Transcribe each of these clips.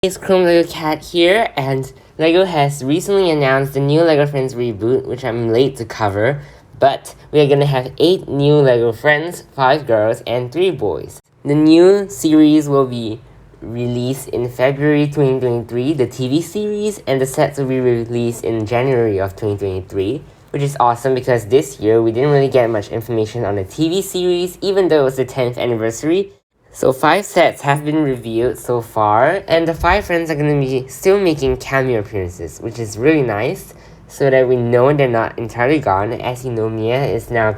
It's Chrome Lego Cat here, and LEGO has recently announced the new LEGO Friends Reboot, which I'm late to cover, but we are gonna have 8 new LEGO friends, 5 girls and 3 boys. The new series will be released in February 2023, the TV series, and the sets will be released in January of 2023, which is awesome because this year we didn't really get much information on the TV series, even though it was the 10th anniversary. So 5 sets have been revealed so far, and the 5 friends are going to be still making cameo appearances, which is really nice, so that we know they're not entirely gone. As you know, Mia is now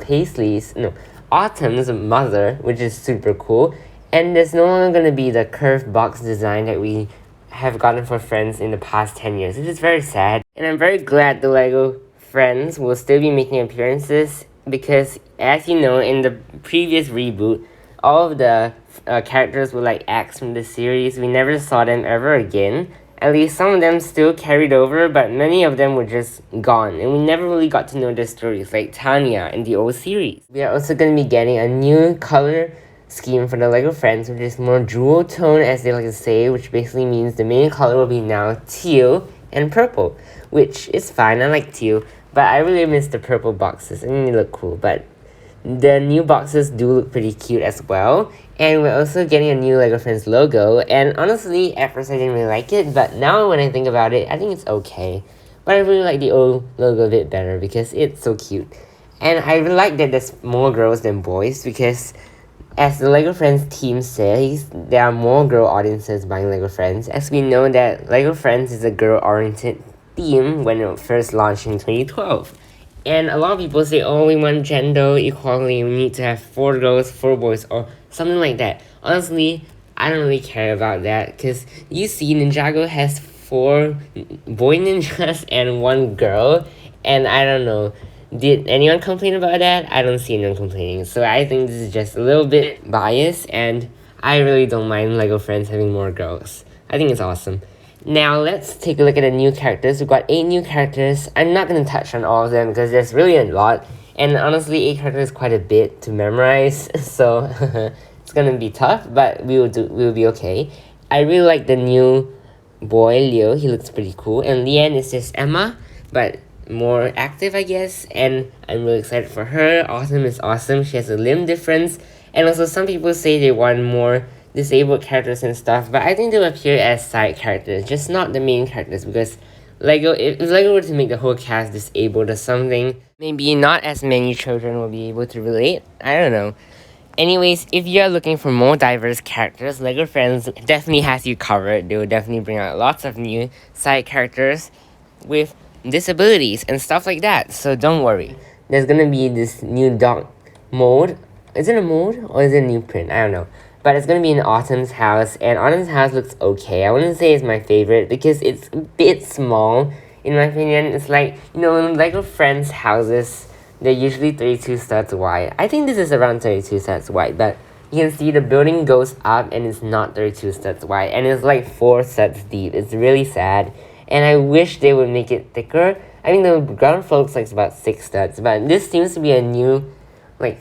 Autumn's mother, which is super cool, and there's no longer going to be the curved box design that we have gotten for Friends in the past 10 years, which is very sad. And I'm very glad the LEGO Friends will still be making appearances, because as you know, in the previous reboot, all of the characters were like acts from the series. We never saw them ever again. At least some of them still carried over, but many of them were just gone, and we never really got to know their stories, like Tanya in the old series. We are also going to be getting a new color scheme for the LEGO Friends, which is more jewel tone, as they like to say, which basically means the main color will be now teal and purple, which is fine. I like teal, but I really miss the purple boxes. I mean, they look cool, but the new boxes do look pretty cute as well. And we're also getting a new LEGO Friends logo, and honestly, at first I didn't really like it, but now when I think about it, I think it's okay. But I really like the old logo a bit better because it's so cute. And I really like that there's more girls than boys, because as the LEGO Friends team says, there are more girl audiences buying LEGO Friends, as we know that LEGO Friends is a girl-oriented theme when it first launched in 2012. And a lot of people say, oh, we want gender equality, we need to have 4 girls, 4 boys, or something like that. Honestly, I don't really care about that, because you see Ninjago has 4 boy ninjas and 1 girl, and I don't know. Did anyone complain about that? I don't see anyone complaining, so I think this is just a little bit biased, and I really don't mind LEGO Friends having more girls. I think it's awesome. Now let's take a look at the new characters. We've got 8 new characters. I'm not going to touch on all of them because there's really a lot. And honestly, 8 characters is quite a bit to memorize. So it's going to be tough, but we'll be okay. I really like the new boy, Leo. He looks pretty cool. And Leanne is just Emma, but more active, I guess. And I'm really excited for her. Autumn is awesome. She has a limb difference. And also some people say they want more disabled characters and stuff, but I think they'll appear as side characters, just not the main characters, because if LEGO were to make the whole cast disabled or something, maybe not as many children will be able to relate. I don't know. Anyways, if you're looking for more diverse characters, LEGO Friends definitely has you covered. They will definitely bring out lots of new side characters with disabilities and stuff like that, so don't worry. There's gonna be this new dog mode. Is it a mode or is it a new print? I don't know. But it's going to be in Autumn's house, and Autumn's house looks okay. I wouldn't say it's my favorite because it's a bit small, in my opinion. It's like, in LEGO Friends houses, they're usually 32 studs wide. I think this is around 32 studs wide, but you can see the building goes up and it's not 32 studs wide, and it's like 4 studs deep. It's really sad, and I wish they would make it thicker. I think the ground floor looks like it's about 6 studs, but this seems to be a new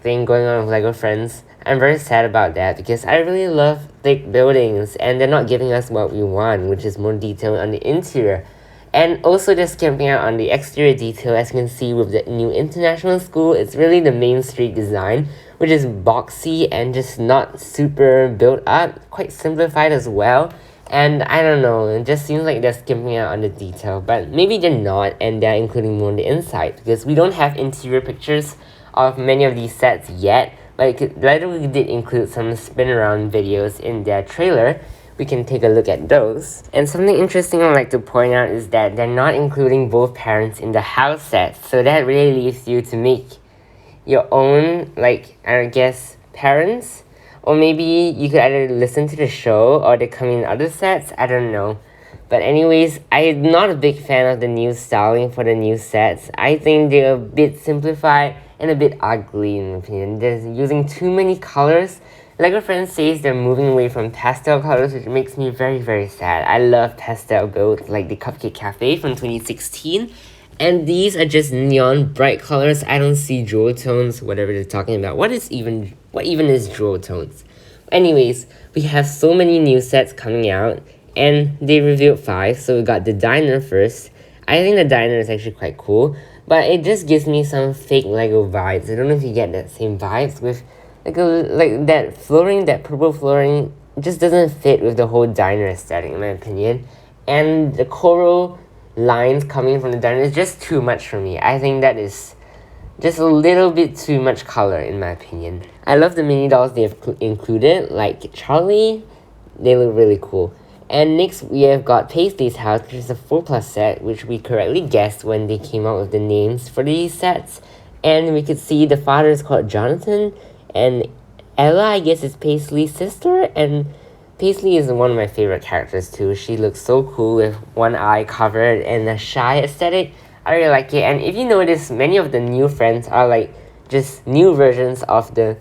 thing going on with LEGO Friends. I'm very sad about that because I really love thick buildings, and they're not giving us what we want, which is more detail on the interior. And also just camping out on the exterior detail, as you can see with the new international school. It's really the Main Street design, which is boxy and just not super built up, quite simplified as well. And I don't know, it just seems like they're skimping out on the detail, but maybe they're not, and they're including more on the inside, because we don't have interior pictures of many of these sets yet. LEGO did include some spin around videos in their trailer. We can take a look at those. And something interesting I'd like to point out is that they're not including both parents in the house sets, so that really leaves you to make your own, I guess, parents. Or maybe you could either listen to the show or they come in other sets, I don't know. But anyways, I'm not a big fan of the new styling for the new sets. I think they're a bit simplified and a bit ugly in my opinion. They're using too many colors. LEGO Friends says they're moving away from pastel colors, which makes me very, very sad. I love pastel gold, like the Cupcake Cafe from 2016. And these are just neon bright colors. I don't see jewel tones, whatever they're talking about. What even is jewel tones? Anyways, we have so many new sets coming out, And they revealed 5, so we got the diner first. I think the diner is actually quite cool, but it just gives me some fake Lego vibes. I don't know if you get that same vibes with like that flooring, that purple flooring just doesn't fit with the whole diner aesthetic in my opinion. And the coral lines coming from the diner is just too much for me. I think that is just a little bit too much color in my opinion. I love the mini dolls they have included, like Charlie. They look really cool. And next we have got Paisley's house, which is a 4+ set, which we correctly guessed when they came out with the names for these sets. And we could see the father is called Jonathan, and Ella, I guess, is Paisley's sister, and Paisley is one of my favorite characters too. She looks so cool with one eye covered and a shy aesthetic. I really like it. And if you notice, many of the new friends are like just new versions of the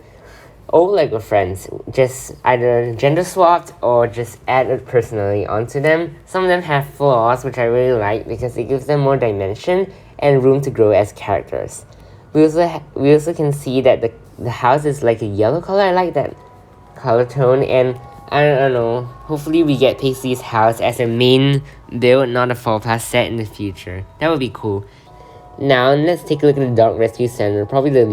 old Lego friends, just either gender swapped or just added personally onto them. Some of them have flaws, which I really like because it gives them more dimension and room to grow as characters. We also can see that the house is like a yellow color. I like that color tone, and I don't know, hopefully we get Paisley's house as a main build, not a 4+ set in the future. That would be cool. Now let's take a look at the Dog Rescue Center, probably my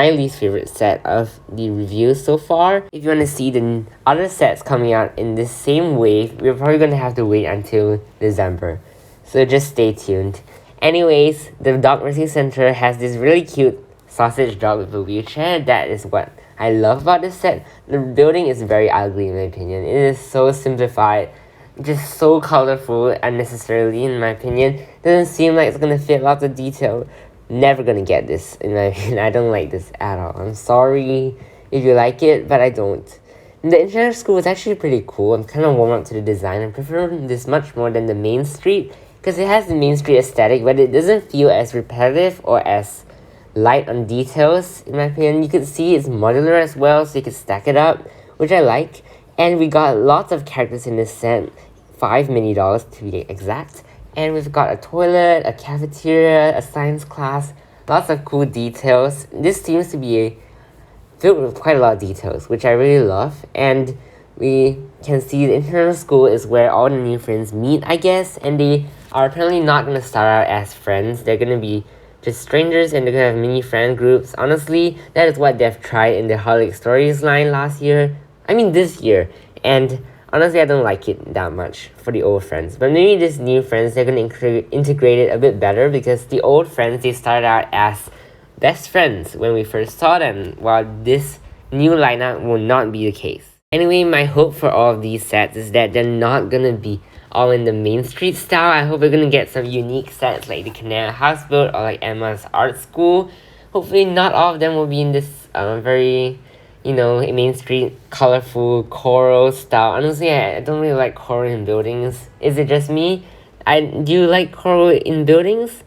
least favorite set of the reviews so far. If you want to see the other sets coming out in the same wave, we're probably going to have to wait until December. So just stay tuned. Anyways, the Dog Rescue Center has this really cute sausage dog with a wheelchair. That is what I love about this set. The building is very ugly in my opinion. It is so simplified, just so colorful unnecessarily in my opinion. Doesn't seem like it's gonna fit lots of detail. Never gonna get this in my opinion. I don't like this at all. I'm sorry if you like it, but I don't. The international school is actually pretty cool. I'm kind of warm up to the design. I prefer this much more than the Main Street because it has the Main Street aesthetic, but it doesn't feel as repetitive or as light on details in my opinion. You could see it's modular as well, so you could stack it up, which I like. And we got lots of characters in this set, 5 mini dolls to be exact. And we've got a toilet, a cafeteria, a science class, lots of cool details. This seems to be filled with quite a lot of details, which I really love. And we can see the internal school is where all the new friends meet, I guess. And they are apparently not going to start out as friends. They're going to be just strangers, and they're going to have mini friend groups. Honestly, that is what they've tried in the Holic Stories line this year. And honestly, I don't like it that much for the old friends. But maybe these new friends, they're going to integrate it a bit better, because the old friends, they started out as best friends when we first saw them, while this new lineup will not be the case. Anyway, my hope for all of these sets is that they're not going to be all in the Main Street style. I hope we're going to get some unique sets like the Canal House build or like Emma's Art School. Hopefully not all of them will be in this very, Main Street colorful coral style. Honestly, I don't really like coral in buildings. Is it just me? Do you like coral in buildings?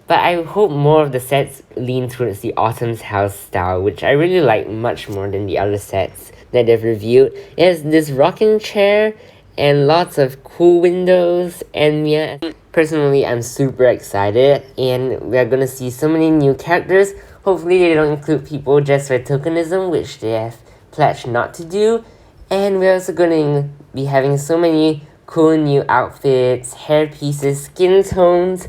But I hope more of the sets lean towards the Autumn's House style, which I really like much more than the other sets that they've reviewed. It has this rocking chair and lots of cool windows, and yeah, personally I'm super excited, and we're gonna see so many new characters. Hopefully they don't include people just for tokenism, which they have pledged not to do. And we're also gonna be having so many cool new outfits, hair pieces, skin tones,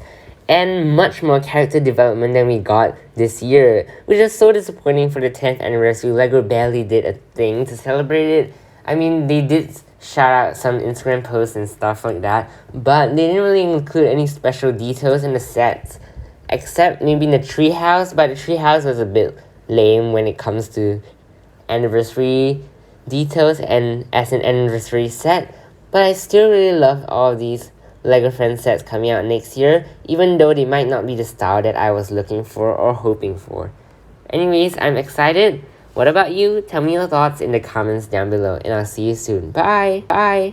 and much more character development than we got this year, which is so disappointing. For the 10th anniversary, LEGO barely did a thing to celebrate it. I mean, they did shout out some Instagram posts and stuff like that, but they didn't really include any special details in the sets, except maybe in the treehouse, but the treehouse was a bit lame when it comes to anniversary details and as an anniversary set. But I still really love all of these LEGO Friends sets coming out next year, even though they might not be the style that I was looking for or hoping for. Anyways, I'm excited. What about you? Tell me your thoughts in the comments down below, and I'll see you soon. Bye! Bye!